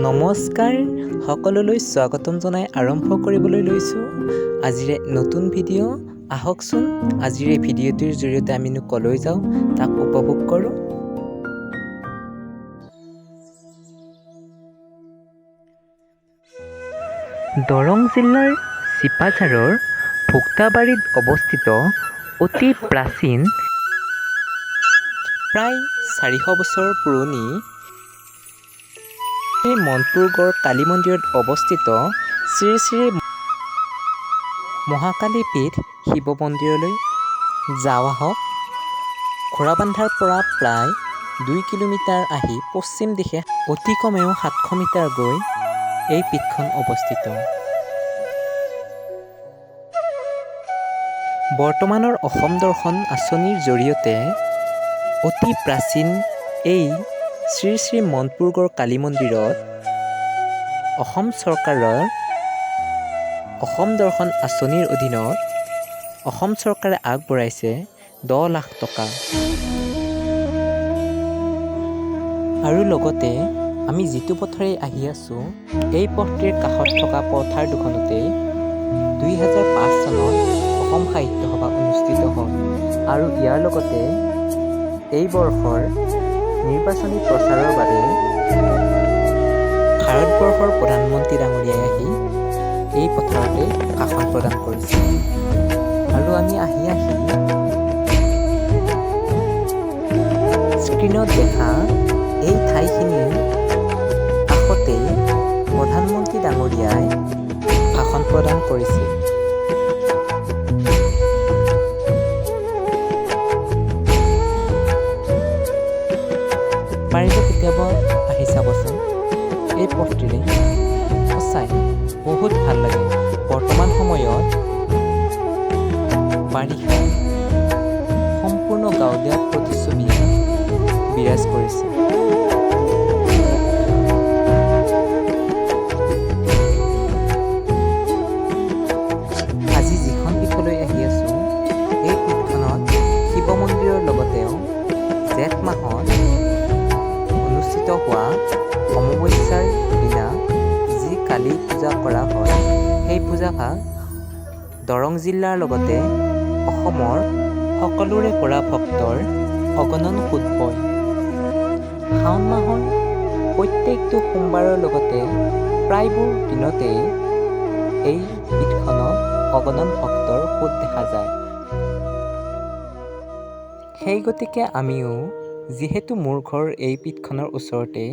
নমস্কাৰ সকলোলৈ স্বাগতম জনাই আৰম্ভ কৰিবলৈ লৈছোঁ আজিৰে নতুন ভিডিঅ'। আহকচোন আজিৰ এই ভিডিঅ'টিৰ জৰিয়তে আমি কলৈ যাওঁ তাক উপভোগ কৰোঁ। দৰং জিলাৰ চিপাঝাৰৰ ভোক্তাবাৰীত অৱস্থিত অতি প্ৰাচীন প্ৰায় 400 বছৰ পুৰণি এই মনপুৰগড় কালী মন্দিৰত অৱস্থিত শ্ৰী শ্ৰী মহাকালী পীঠ শিৱ মন্দিৰলৈ যাওঁ আহক। ঘোঁৰাবান্ধাৰ পৰা প্ৰায় 2 কিলোমিটাৰ আহি পশ্চিম দিশে অতি কমেও 700 মিটাৰ গৈ এই পীঠখন অৱস্থিত। বৰ্তমানৰ অসম দৰ্শন আঁচনিৰ জৰিয়তে অতি প্ৰাচীন এই শ্ৰী শ্ৰী মনপুৰগড় কালী মন্দিৰত অসম চৰকাৰৰ অসম দৰ্শন আঁচনিৰ অধীনত অসম চৰকাৰে আগবঢ়াইছে 10 লাখ টকা। আৰু লগতে আমি যিটো পথেৰে আহি আছোঁ এই পথটিৰ কাষত থকা পথাৰ দুখনতে 2005 চনত অসম সাহিত্য সভা অনুষ্ঠিত হয় আৰু ইয়াৰ লগতে এই বৰ্ষৰ নিৰ্বাচনী প্ৰচাৰৰ বাবে ভাৰতবৰ্ষৰ প্ৰধানমন্ত্ৰী ডাঙৰীয়াই আহি এই পথাৰতে ভাষণ প্ৰদান কৰিছে। আৰু আমি আহি স্ক্ৰীণত দেখা এই ঠাইখিনিৰ কাষতেই প্ৰধানমন্ত্ৰী ডাঙৰীয়াই ভাষণ প্ৰদান কৰিছিল। পাৰিলে কেতিয়াবা আহি চাবচোন এই পথটিৰে, সঁচাই বহুত ভাল লাগে। বৰ্তমান সময়ত বাৰিষা সম্পূৰ্ণ গাঁৱলীয়া প্ৰতিচ্ছবি বিৰাজ কৰিছে। আজি যিখন পীঠলৈ আহি আছোঁ এই পীঠখনত শিৱ মন্দিৰৰ লগতেও জেঠ মাহত অনুষ্ঠিত হোৱা অমাৱস্যাৰ দিনা যি কালী পূজা কৰা হয় সেই পূজাভাগ দৰং জিলাৰ লগতে অসমৰ সকলোৰে পৰা ভক্তৰ অগণন সোঁত বয়। শাওণ মাহৰ প্ৰত্যেকটো সোমবাৰৰ লগতে প্ৰায়বোৰ দিনতেই এই পীঠখনত অগণন ভক্তৰ সোঁত দেখা যায়। সেই গতিকে আমিও যিহেতু মোৰ ঘৰ এই পীঠখনৰ ওচৰতে,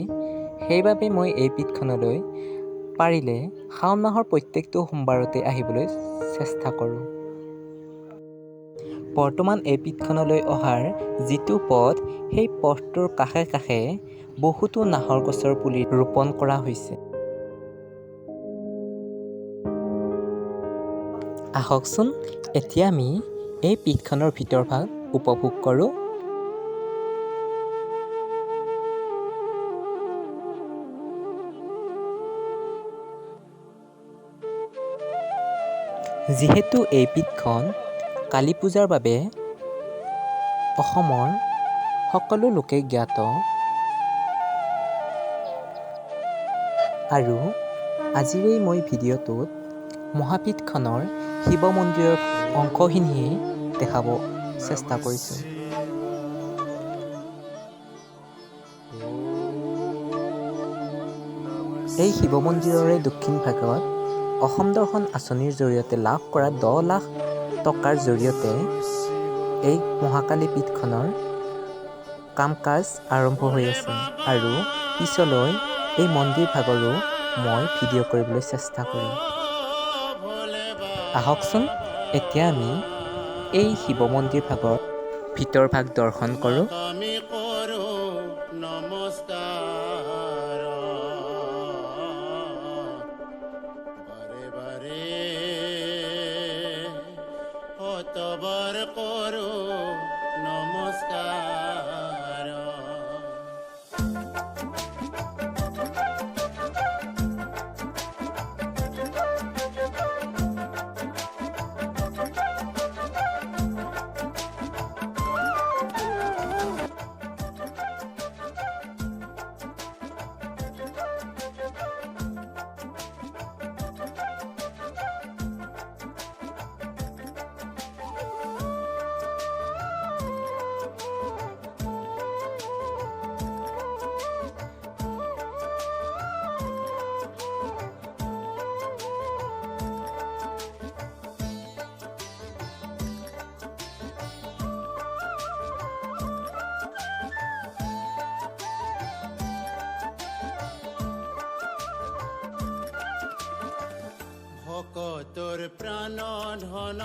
সেইবাবে মই এই পীঠখনলৈ পাৰিলে শাওণ মাহৰ প্ৰত্যেকটো সোমবাৰতে আহিবলৈ চেষ্টা কৰোঁ। বৰ্তমান এই পীঠখনলৈ অহাৰ যিটো পথ সেই পথটোৰ কাষে কাষে বহুতো নাহৰ গছৰ পুলি ৰোপণ কৰা হৈছে। আহকচোন এতিয়া আমি এই পীঠখনৰ ভিতৰভাগ উপভোগ কৰোঁ। যিহেতু এই পীঠখন কালী পূজাৰ বাবে অসমৰ সকলো লোকে জ্ঞাত আৰু আজিৰ এই মই ভিডিঅ'টোত মহাপীঠখনৰ শিৱ মন্দিৰৰ অংশখিনিয়ে দেখাব চেষ্টা কৰিছোঁ। এই শিৱ মন্দিৰৰে দক্ষিণ ভাগত অসম দৰ্শন আঁচনিৰ জৰিয়তে লাভ কৰা 10 লাখ টকাৰ জৰিয়তে এই মহাকালী পীঠখনৰ কাম কাজ আৰম্ভ হৈ আছে আৰু পিছলৈ এই মন্দিৰ ভাগৰো মই ভিডিঅ' কৰিবলৈ চেষ্টা কৰিম। আহকচোন এতিয়া আমি এই শিৱ মন্দিৰ ভাগৰ ভিতৰ ভাগ দৰ্শন কৰোঁ। তোৰ প্ৰাণ ধন